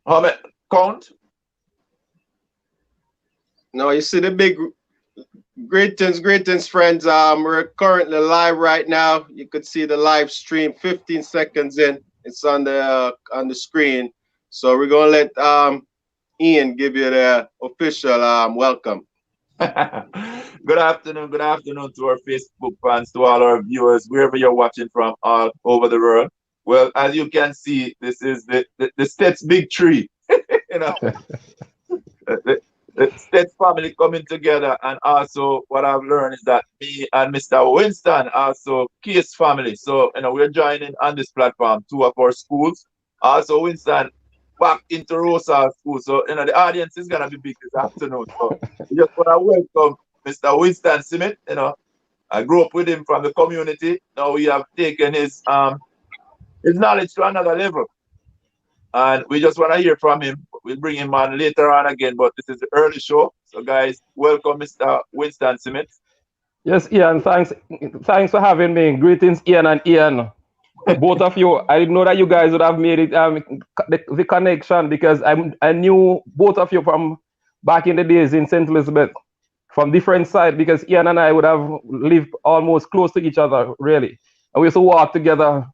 How many count? No, you see the big greetings, friends. We're currently live right now. You could see the live stream 15 seconds in. It's on the screen. So we're gonna let Ian give you the official welcome. Good afternoon to our Facebook fans, to all our viewers, wherever you're watching from all over the world. Well, as you can see, this is the States big tree. You know, the, the States family coming together, and also what I've learned is that me and Mr. Winston also Case family. So we're joining on this platform two of our schools. Also, Winston back into Rosal School. So the audience is gonna be big this afternoon. So we just wanna welcome Mr. Winston Smith. I grew up with him from the community. Now we have taken his knowledge to another level. And we just want to hear from him. We'll bring him on later on again, but this is the early show. So, guys, welcome Mr. Winston Smith. Yes, Ian, thanks for having me. Greetings, Ian and Ian. Both of you, I didn't know that you guys would have made it the connection because I knew both of you from back in the days in St. Elizabeth from different sides because Ian and I would have lived almost close to each other, really. And we used to walk together.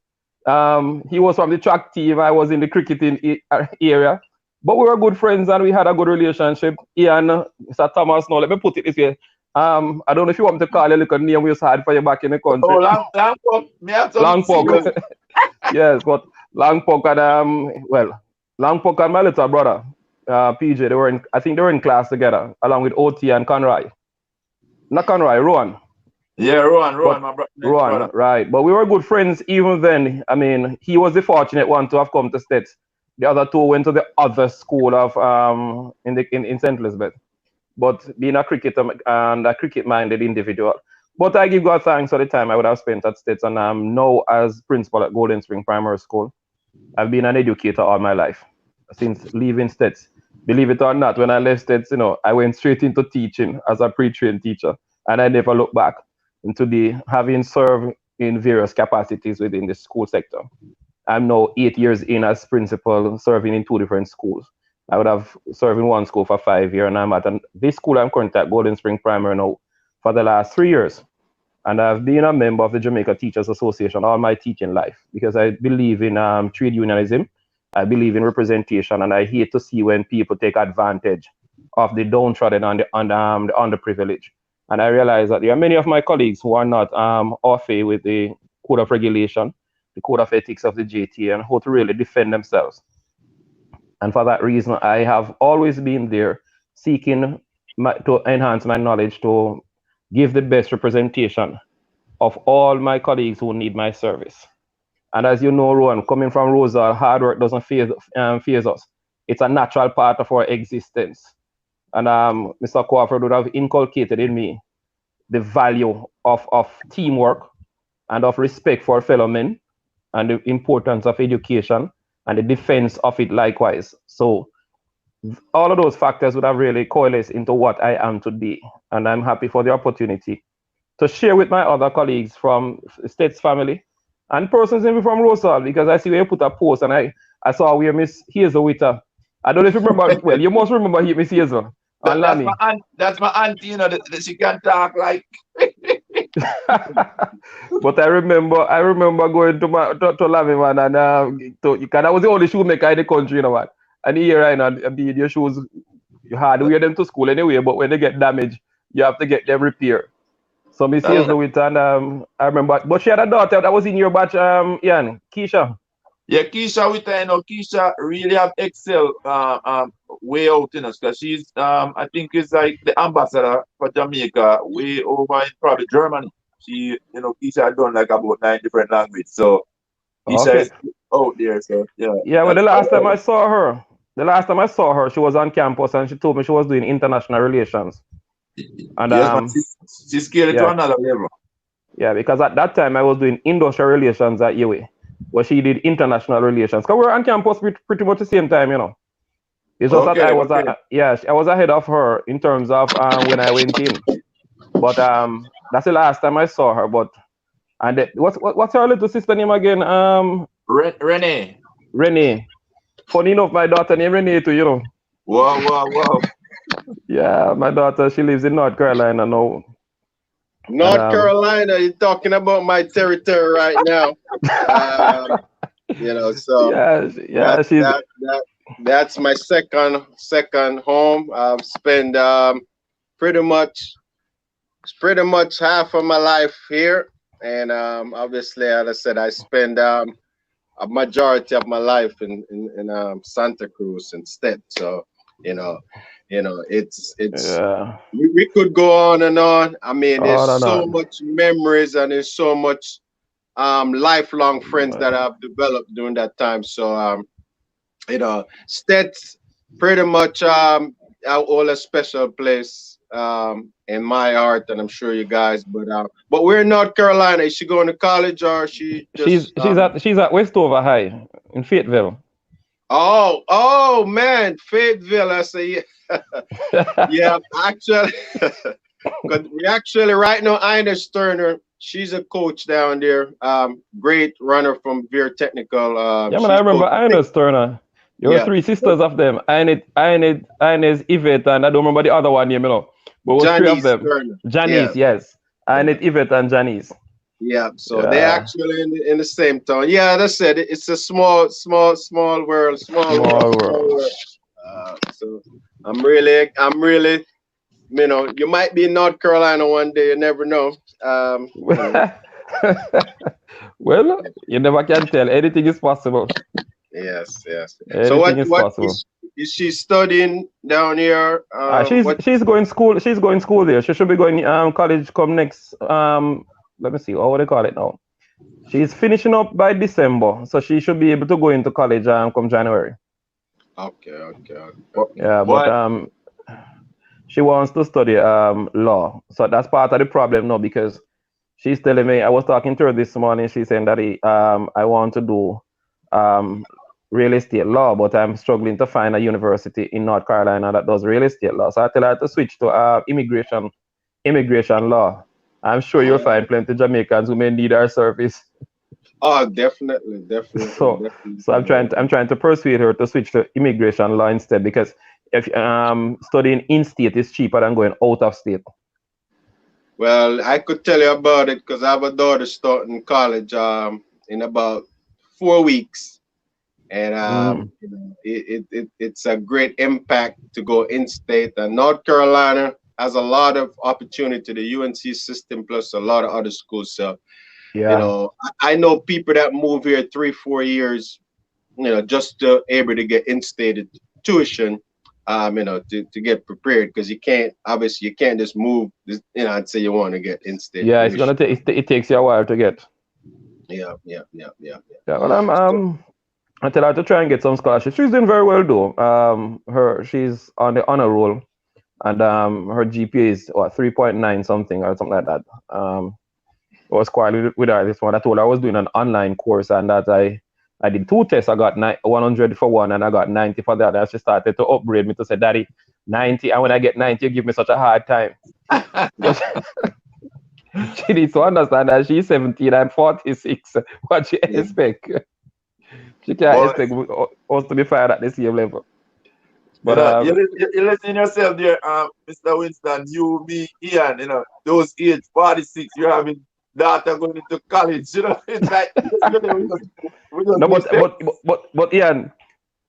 He was from the track team, I was in the cricketing area. But we were good friends and we had a good relationship. Ian, Mr. Thomas, now let me put it this way. I don't know if you want me to call you a little name we used to had for you back in the country. Oh, long puck. Me have some Long puck. Yes, but long puck and long puck and my little brother, PJ, I think they were in class together, along with OT and Conroy. Not Conroy, Rowan. Yeah, Rowan, my Rowan, brother. right. But we were good friends even then. I mean, he was the fortunate one to have come to States. The other two went to the other school of in St. Elizabeth. But being a cricketer and a cricket-minded individual. But I give God thanks for the time I would have spent at States, and I'm now as principal at Golden Spring Primary School. I've been an educator all my life since leaving States. Believe it or not, when I left States, I went straight into teaching as a pre-trained teacher, and I never looked back. And today, having served in various capacities within the school sector, I'm now 8 years in as principal, serving in two different schools. I would have served in one school for 5 years, and I'm at this school I'm currently at Golden Spring Primary now for the last 3 years. And I've been a member of the Jamaica Teachers Association all my teaching life because I believe in trade unionism. I believe in representation, and I hate to see when people take advantage of the downtrodden and the underprivileged. And I realize that there are many of my colleagues who are not au fait with the code of regulation, the code of ethics of the JT, and how to really defend themselves. And for that reason, I have always been there seeking to enhance my knowledge, to give the best representation of all my colleagues who need my service. And as you know, Rowan, coming from Rosal, hard work doesn't phase us. It's a natural part of our existence. And Mr. Crawford would have inculcated in me the value of teamwork and of respect for fellow men and the importance of education and the defense of it likewise. So all of those factors would have really coalesced into what I am today. And I'm happy for the opportunity to share with my other colleagues from States family and persons even from Rosal, because I see where you put a post and I saw where Miss Hazel with her. I don't know if you remember, well, you must remember Miss Hazel. That's my auntie, that she can talk like. But I remember going to Lavin, man, and I was the only shoemaker in the country, what. And here, and your shoes, you had to wear them to school anyway, but when they get damaged, you have to get them repaired. So Miss Hazel with, and I remember, but she had a daughter that was in your batch, Ian, Keisha. Yeah, Keisha with her, Keisha really have excel way out, because she's I think is like the ambassador for Jamaica way over in probably Germany. She, Keisha had done like about 9 different languages. So Keisha is out there, so yeah. Yeah, well the last time I saw her, she was on campus and she told me she was doing international relations. And yes, she's scaled it to another level. Yeah, because at that time I was doing industrial relations at UA. Where she did international relations. Because we were on campus pretty much the same time, It's just that I was I was ahead of her in terms of when I went in. But that's the last time I saw her. But what's her little sister name again? Renee. Renee. Funny enough, my daughter named Renee too, you know. Wow, wow, wow. Yeah, my daughter, she lives in North Carolina now. And North Carolina, you're talking about my territory right now. Um, so yeah, that she's that that that's my second home. I've spent pretty much pretty much half of my life here, and obviously, as I said, I spend a majority of my life in Santa Cruz instead. So you know, it's yeah. we could go on and on. I mean, Oh there's no so no. much memories and there's so much lifelong friends that I've developed during that time. So Stet's pretty much all a special place in my heart, and I'm sure you guys. But we're in North Carolina. Is she going to college or she She's just she's at Westover High in Fayetteville. Oh man, Fayetteville. I say yeah, yeah. Actually, because we actually right now, Ina Sterner. She's a coach down there. Great runner from Veer Technical. Yeah, man, I She's remember coach. Ines Turner. There were Yeah, three sisters of them. Ines, Yvette, and I don't remember the other one name, you know. But it was three of Janice them. Sterner. Yeah, Janice, yes. yeah. Ines, Yvette, and Janice. Yeah, so they're Yeah. actually in the same town. Yeah, that's it. It's a small world, Small small world. world. So I'm really, you might be in North Carolina one day. You never know. Well, you never can tell. Anything is possible. Yes, yes. So Anything is what possible. is she studying down here? What? She's going school. She's going school there. She should be going college come next. Let me see. What do they call it now? She's finishing up by December, so she should be able to go into college come January. Okay, okay, But, okay. Yeah, but but she wants to study law, so that's part of the problem now because she's telling me. I was talking to her this morning. She's saying that I want to do um real estate law, but I'm struggling to find a university in North Carolina that does real estate law. So I tell her to switch to immigration law. I'm sure you'll find plenty Jamaicans who may need our service. Oh, definitely, definitely, So so definitely. I'm trying to persuade her to switch to immigration law instead because if studying in state is cheaper than going out of state. Well, I could tell you about it because I have a daughter starting college in about 4 weeks, and Mm, it's a great impact to go in state. And North Carolina has a lot of opportunity, the UNC system plus a lot of other schools. So yeah. I know people that move here 3-4 years, just to able to get in-state tuition, to get prepared because you can't just move, and say you want to get in-state Yeah, it's tuition. gonna take it takes you a while to get. Yeah, yeah, yeah, yeah, yeah. Yeah, well, So, I tell her to try and get some scholarship. She's doing very well though. She's on the honor roll, and her GPA is what 3.9 something or something like that. I was quarreling with her this one. I told her I was doing an online course and that I did two tests. I got 100 for one and I got 90 for the other. And she started to upgrade me to say, Daddy, 90. And when I get 90, you give me such a hard time. But she needs to understand that she's 17 and 46. What she yeah. expect? She can't boy, expect us to be fired at the same level. But you listen yourself there, Mr. Winston. You, me, Ian. Those age 46. You're having daughter going into college. It's like we just no, move there. but Ian,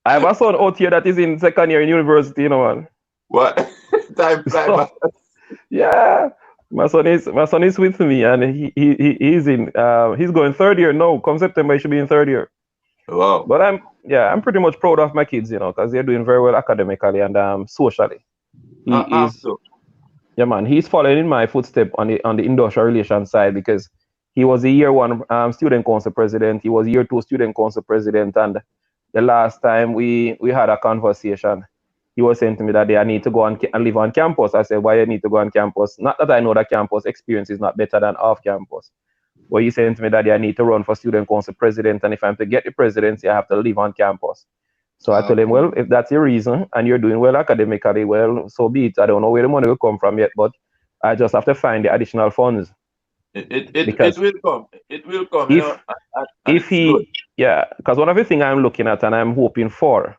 I have a son out here that is in second year in university, man. What time fly So by? yeah, my son is with me, and he's going third year now. Come September, he should be in third year. Wow. But I'm pretty much proud of my kids, because they're doing very well academically and socially. He is So, Yeah, man, he's following in my footstep on the industrial relations side because he was a year one student council president. He was year two student council president, and the last time we had a conversation, he was saying to me that I need to go and live on campus. I said, why I need to go on campus? Not that I know that campus experience is not better than off campus, but he's saying to me that I need to run for student council president, and if I'm to get the presidency, I have to live on campus. So I told him, Okay. well, if that's your reason and you're doing well academically, well, so be it. I don't know where the money will come from yet, but I just have to find the additional funds it because will come. It will come. if And If it's good. he, yeah, because one of the things I'm looking at and I'm hoping for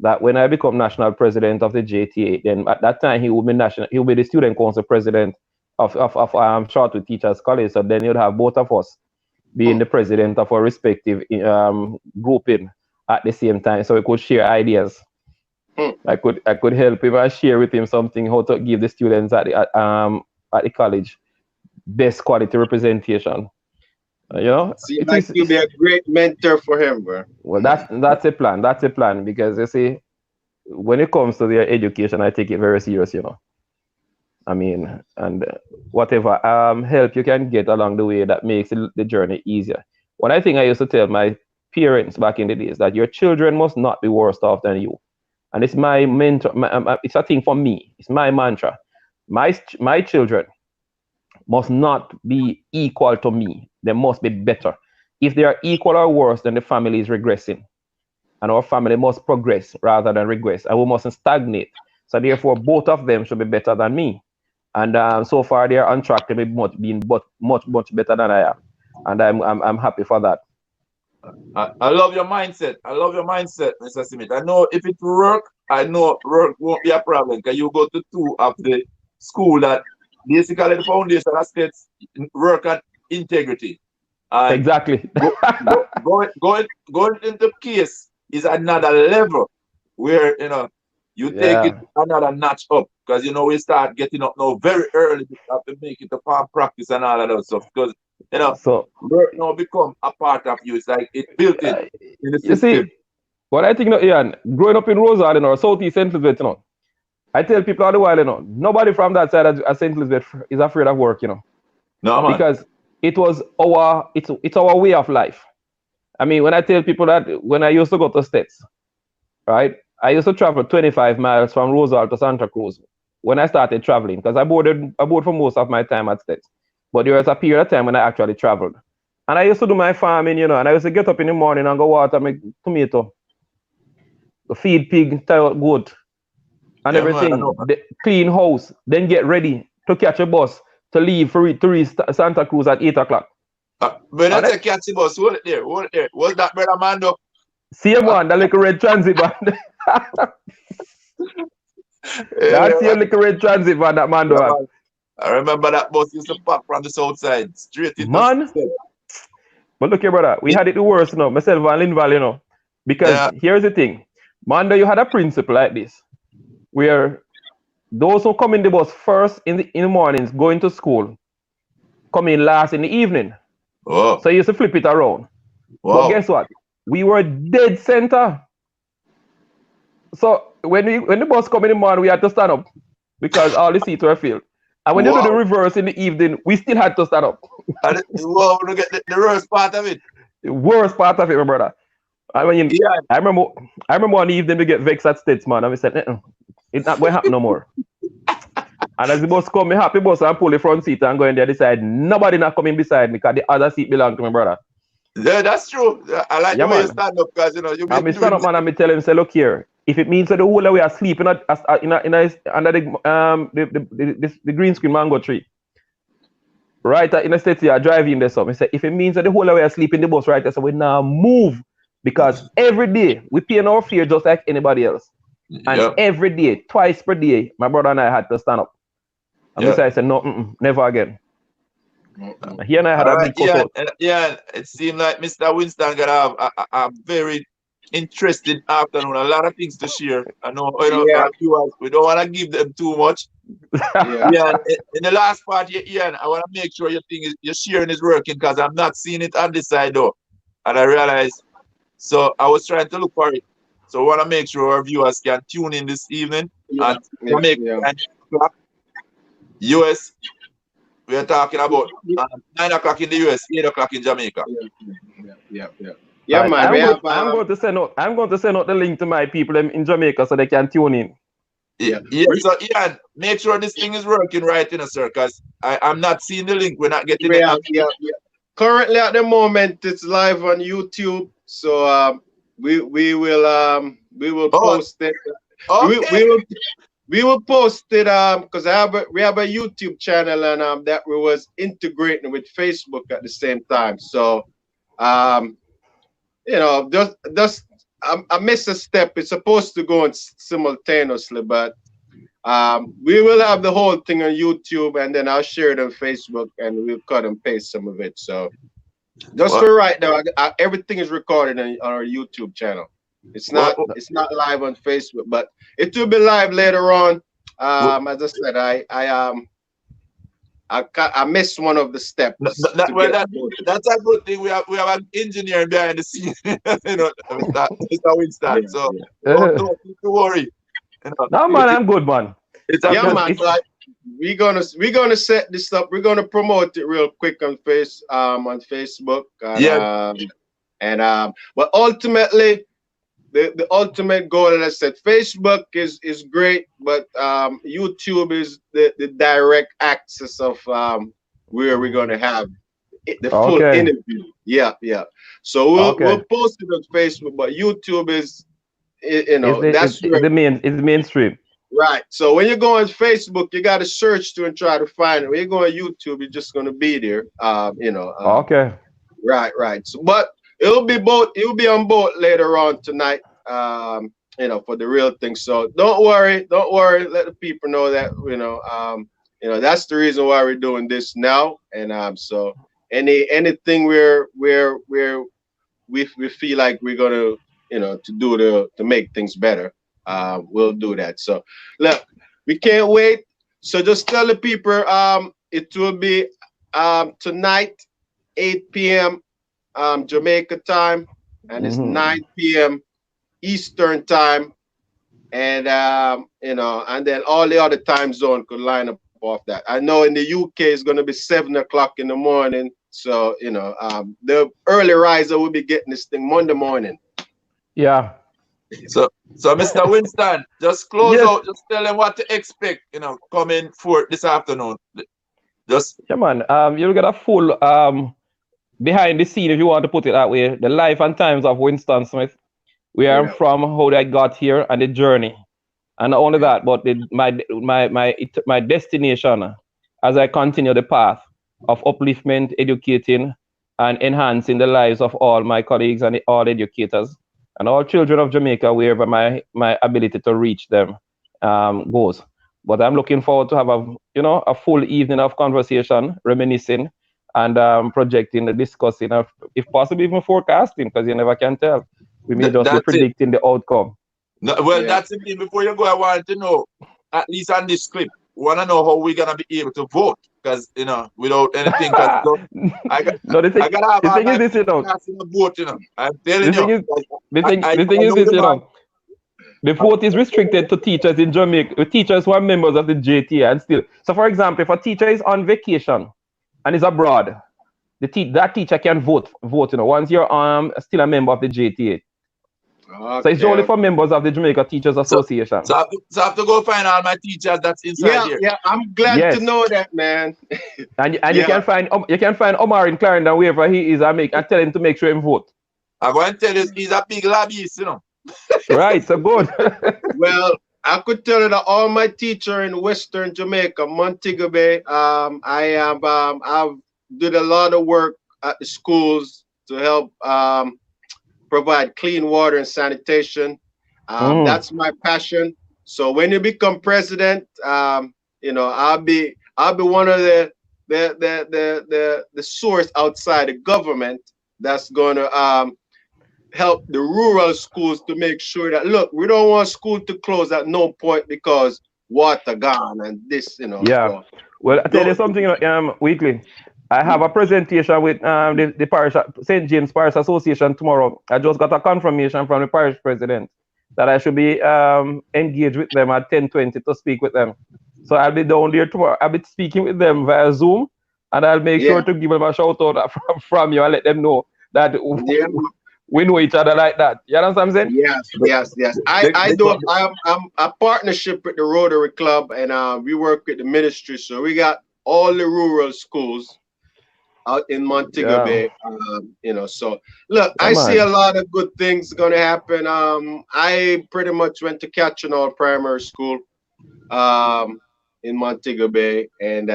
that when I become national president of the JTA, then at that time he will be he will be the student council president of Chartered Teachers College. So then you'd have both of us being the president of our respective grouping at the same time, so we could share ideas. I could help him and share with him something how to give the students at the college best quality representation. You know, Seems like you'll be a great mentor for him, bro. well, that's a plan. That's a plan because you see, when it comes to their education, I take it very serious. You know, I mean, and whatever help you can get along the way that makes the journey easier. One thing I used to tell my parents back in the days that your children must not be worse off than you, and it's my mentor. It's a thing for me. It's my mantra. My children must not be equal to me. They must be better. If they are equal or worse, then the family is regressing. And our family must progress rather than regress. And we mustn't stagnate. So therefore, both of them should be better than me. And so far, they are on track to be much better than I am. And I'm happy for that. I love your mindset. I love your mindset, Mr. Smith. I know if it work, I know work won't be a problem. Because you go to two of the school that basically the foundation of states work on integrity. And exactly. going into case is another level where you take it another notch up, because we start getting up now very early to have to make it a farm practice and all of that stuff, because so work now become a part of you. It's like it built in the system. You see, what I think, Ian, growing up in Rosal, Southeast St. Elizabeth, I tell people all the while, nobody from that side of St. Elizabeth is afraid of work, No, man. because it was it's our way of life. I mean, when I tell people that when I used to go to States, right, I used to travel 25 miles from Rosal to Santa Cruz when I started traveling, because I boarded for most of my time at States. But there was a period of time when I actually traveled. And I used to do my farming, and I used to get up in the morning and go water my tomato, feed pig, goat, and everything, clean house, then get ready to catch a bus to leave to reach Santa Cruz at 8 o'clock. When I say catch the bus, hold it there. What's that, brother Mando? Same one, the little red transit van. That's the little red transit van that Mando had. I remember that bus used to park from the south side, straight into Man. But look here, brother, we had it the worst, myself and Linval, because here's the thing. Mando, you had a principle like this, where those who come in the bus first in the mornings going to school come in last in the evening. Oh. So you used to flip it around. Wow. But guess what? We were dead center. So when the bus come in the morning, we had to stand up because all the seats were filled. And when you do the reverse in the evening, we still had to stand up. Look at the worst part of it. The worst part of it, my brother. I remember one evening we get vexed at States, man, and we said, it's not going to happen no more. And as the bus come, me happy bus and pull the front seat and go in there, decide nobody not coming beside me because the other seat belong to my brother. Yeah, that's true. I like the way you stand up, because you be stand up, man, and me tell him, say, look here, if it means that the whole way are sleeping under the green screen mango tree, right in the state here, driving there, so I say, if it means that the whole way are sleeping in the bus right there, so we now move, because every day we pay our fare just like anybody else, and every day, twice per day, my brother and I had to stand up. And I said, no, never again. He and I had a big cut out. Yeah, it seemed like Mr. Winston got a very interesting afternoon. A lot of things to share. I know, we don't want to give them too much. Yeah. In the last part, Ian, I want to make sure your sharing is working, because I'm not seeing it on this side though. And I realized, so I was trying to look for it. So I want to make sure our viewers can tune in this evening and make 9 o'clock US. We are talking about 9 o'clock in the US, 8 o'clock in Jamaica. Yeah, man. I'm going to send out the link to my people in Jamaica so they can tune in. Yeah. So Ian, make sure this thing is working right, sir, because I'm not seeing the link. We're not getting it. Currently, at the moment, it's live on YouTube. So we will post it. Okay. We will post it because we have a YouTube channel, and that we was integrating with Facebook at the same time. So Um, just I missed a step. It's supposed to go on simultaneously, but we will have the whole thing on YouTube, and then I'll share it on Facebook, and we'll cut and paste some of it. So just Well, for right now, everything is recorded on our YouTube channel. It's well, not live on Facebook, but it will be live later on. well, As I said, I missed one of the steps to well, get both. that's a good thing. We have an engineer behind the scene, Mr. Yeah, Winston. So yeah, don't need to worry. You know, No, man, it, I'm good, man. it's a yeah, good. man. But we're gonna set this up. We're gonna promote it real quick on Facebook, Yeah. but ultimately the ultimate goal, as I said, Facebook is great, but YouTube is the direct access of where we're gonna have the full Okay. interview. Yeah, yeah. So we'll Okay. post it on Facebook, but YouTube is It's that's where. it's mainstream. Right. So when you go on Facebook, you got to search to and try to find it. When you go on YouTube, you're just going to be there. Okay. Right, right. So, but it'll be both. It'll be on both later on tonight. For the real thing. So don't worry. Don't worry. Let the people know that that's the reason why we're doing this now. And so anything we feel like we're gonna to make things better, we'll do that. So look, we can't wait. So just tell the people it will be tonight 8 p.m. Jamaica time, and it's 9 p.m. Eastern time, and then all the other time zone could line up off that. I know in the UK it's going to be 7 o'clock in the morning, so the early riser will be getting this thing Monday morning. Yeah. So Mr. Winston, just close Yes. out. Just tell them what to expect. Coming for this afternoon. Just Yeah, man. You'll get a full behind the scene, if you want to put it that way, the life and times of Winston Smith, where I'm Yeah. from, how I got here, and the journey. And not only that, but my destination as I continue the path of upliftment, educating, and enhancing the lives of all my colleagues and all educators and all children of Jamaica, wherever my ability to reach them goes. But I'm looking forward to have a full evening of conversation, reminiscing, and projecting, discussing, if possible, even forecasting, because you never can tell. We may just be that's it. predicting the outcome. No, well, Yeah. that's it. Before you go, I want to know, at least on this clip, want to know how we're gonna be able to vote, because without anything, because I got No, I gotta have the all thing my is this, casting a vote. I'm the telling thing you, is, the I, thing, I, the I thing is know this, the man. the vote is restricted to teachers in Jamaica, teachers who are members of the JTA, and still. So, for example, if a teacher is on vacation and is abroad, that teacher can vote. Once you're still a member of the JTA. So it's only Okay. for members of the Jamaica Teachers So, Association. I have to go find all my teachers that's inside Yeah, here. yeah. I'm glad to Yes, know that, man. and you Yeah. can find Omar in Clarendon wherever he is, and tell him to make sure him vote. I'm going to tell you, he's a big lobbyist. Right, so good. Well, I could tell you that all my teacher in Western Jamaica, Montego Bay, I've did a lot of work at the schools to help provide clean water and sanitation. Mm. That's my passion. So when you become president, I'll be one of the source outside the government that's going to help the rural schools to make sure that, look, we don't want school to close at no point because water gone and this. Yeah. So Well, I tell you don't. something, Weekly. I have a presentation with the parish St. James Parish Association tomorrow. I just got a confirmation from the parish president that I should be engaged with them at 10:20 to speak with them. So I'll be down there tomorrow. I'll be speaking with them via Zoom, and I'll make Yeah, sure to give them a shout out from you and let them know that yeah, we know each other like that. You understand what I'm saying? yes, yes, yes. Big, I big, do. I'm a partnership with the Rotary Club, and we work with the ministry. So we got all the rural schools out in Montego Yeah. Bay. So look, Yeah, I see a man. lot of good things gonna happen. I pretty much went to Catchinall Primary School in Montego Bay, and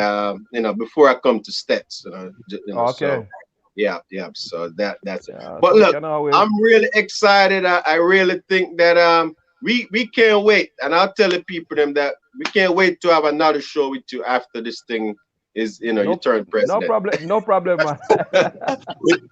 before I come to Stets, so Okay. Yeah, yeah. So that's it. Yeah, But so we look, can always. I'm really excited. I really think that we can't wait, and I'll tell the people them that we can't wait to have another show with you after this thing is you No, turn no president. problem. No problem, man.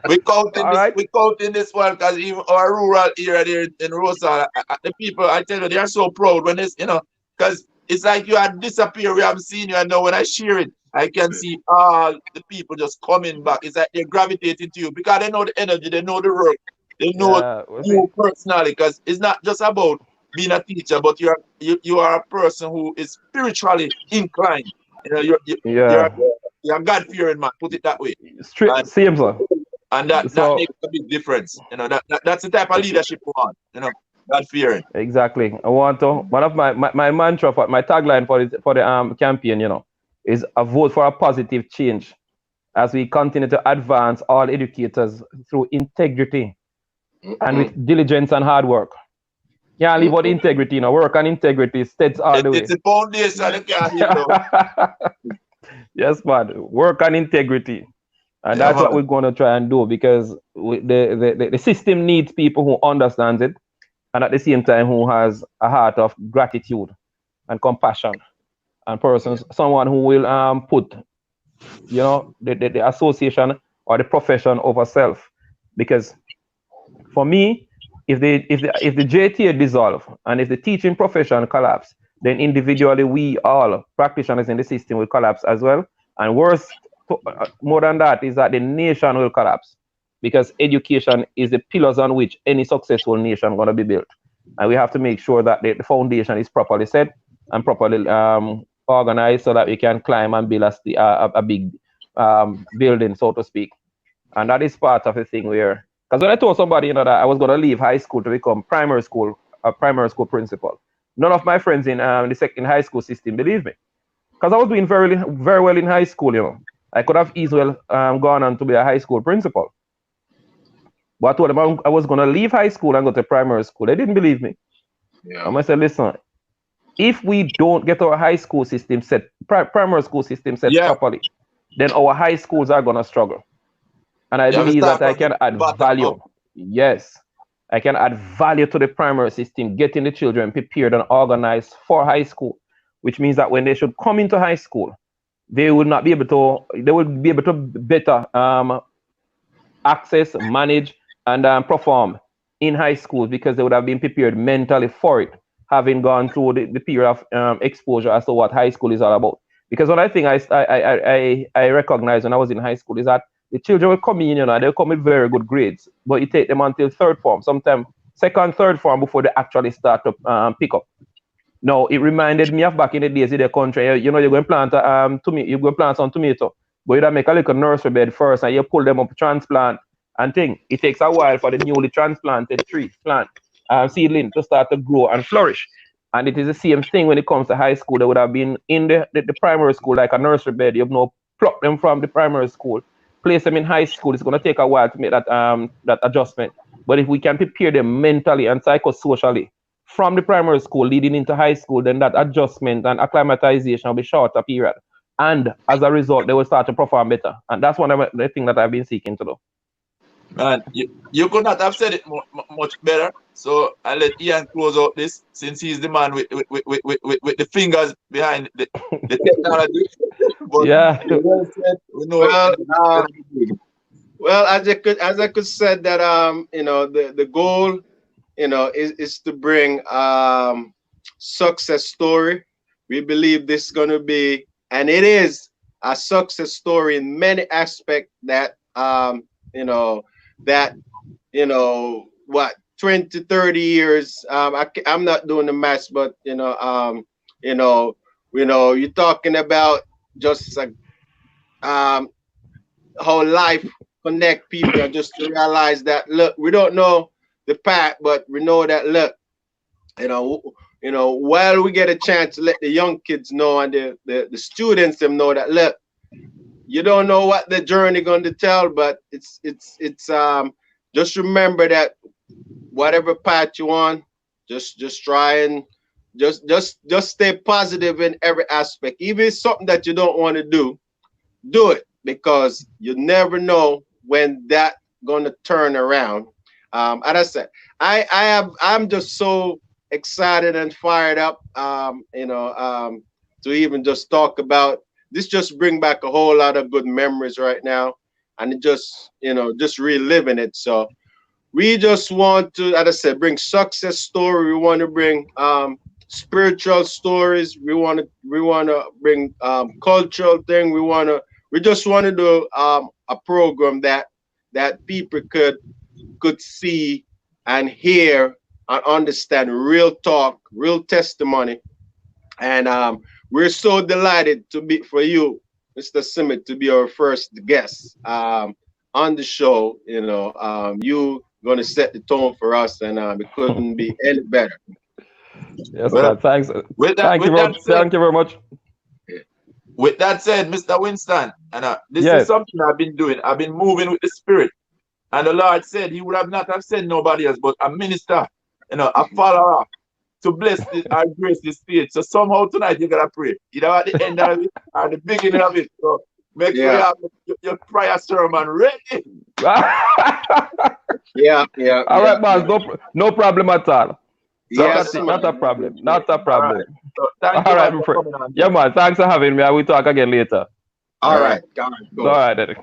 We counting All this. right. We counting this one because even our rural area there in Rosa, the people I tell you they are so proud when it's because it's like you had disappeared. We haven't seen you, and now when I share it, I can see all the people just coming back. It's like they're gravitating to you because they know the energy, they know the work, they know Yeah. We'll see. you personally. Because it's not just about being a teacher, but you are a person who is spiritually inclined. You're Yeah. you're a God fearing man. Put it that way. Straight. Same, sir. And that So makes a big difference. That's the type of leadership we want. God fearing. exactly. I want to. One of my mantra for my tagline for the campaign, is a vote for a positive change as we continue to advance all educators through integrity and Mm-mm, with diligence and hard work. Can't leave out mm-mm. integrity, work and integrity steps all the It's way. a foundation you can't leave it out. Yes, man. Work and integrity. And Yeah, that's what man. we're going to try and do because the system needs people who understands it and at the same time who has a heart of gratitude and compassion and Yeah, persons, someone who will put the association or the profession over self. Because for me, if the JTA dissolve and if the teaching profession collapse, then individually we all practitioners in the system will collapse as well. And worse, more than that, is that the nation will collapse because education is the pillars on which any successful nation going to be built. And we have to make sure that the foundation is properly set and properly organized so that we can climb and build a big building, so to speak. And that is part of the thing where, because when I told somebody, that I was going to leave high school to become a primary school principal, none of my friends in the second high school system believed me. Because I was doing very, very well in high school. I could have easily gone on to be a high school principal. But I told them I was going to leave high school and go to primary school. They didn't believe me. yeah, I said, listen, if we don't get our high school system set, primary school system set Yeah. properly, then our high schools are going to struggle. And I You have to believe that start I from can the add bottom up. value. Yes, I can add value to the primary system, getting the children prepared and organized for high school, which means that when they should come into high school, they will not be able to. They will be able to better access, manage, and perform in high school because they would have been prepared mentally for it, having gone through the period of exposure as to what high school is all about. Because one thing I recognized when I was in high school is that the children will come in, they'll come with very good grades, but it take them until third form, sometimes second, third form before they actually start to pick up. No, it reminded me of back in the days in the country. You're going to plant you're going to plant some tomato, but you don't make a little nursery bed first, and you pull them up, transplant, and thing. It takes a while for the newly transplanted tree plant seedling to start to grow and flourish. And it is the same thing when it comes to high school. They would have been in the primary school like a nursery bed. You've now plucked them from the primary school, place them in high school. It's going to take a while to make that adjustment. But if we can prepare them mentally and psychosocially from the primary school leading into high school, then that adjustment and acclimatization will be shorter period. And as a result, they will start to perform better. And that's one of the things that I've been seeking to do. Man, you could not have said it much better. So I'll let Ian close out this since he's the man with the fingers behind the technology. But Yeah. well said, we know well, it's good. well, as I could said that the goal is to bring success story. We believe this is going to be, and it is a success story in many aspects that that what 20 30 years I'm not doing the maths, but you're talking about just like um how life connect people, and just to realize that look, we don't know the path, but we know that look, you know, while we get a chance to let the young kids know and the students them know that look, you don't know what the journey going to tell, but it's just remember that whatever path you on, just try and just stay positive in every aspect. Even if it's something that you don't want to do it, because you never know when that gonna turn around. As I said, I'm just so excited and fired up. To even just talk about this, just bring back a whole lot of good memories right now, and it just just reliving it. So we just want to, as I said, bring success story. We want to bring spiritual stories. We want to bring cultural thing. We just want to do a program that people could see and hear and understand real talk, real testimony. And we're so delighted to be for you, Mr. Simmet, to be our first guest on the show. You going to set the tone for us, and it couldn't be any better. Yes, Well, sir. Thanks. with that, Thank you. with that said, Thank you very much. with that said, Mr. Winston, and this is Yes. something I've been doing. I've been moving with the Spirit, and the Lord said He would have not have sent nobody else but a minister, a follower, to bless and grace the stage. So somehow tonight you gotta pray, either at the end of it or the beginning of it. So make sure you Yeah, have your prayer sermon ready. yeah, yeah, All yeah, right, boss. No problem at all. So yes, sir. Not a problem. Not a all right. problem. So thank All you, right, man, my for friend. coming on. Yeah, man. Thanks for having me. I will talk again later. All All right. right, all right, All go. right, then.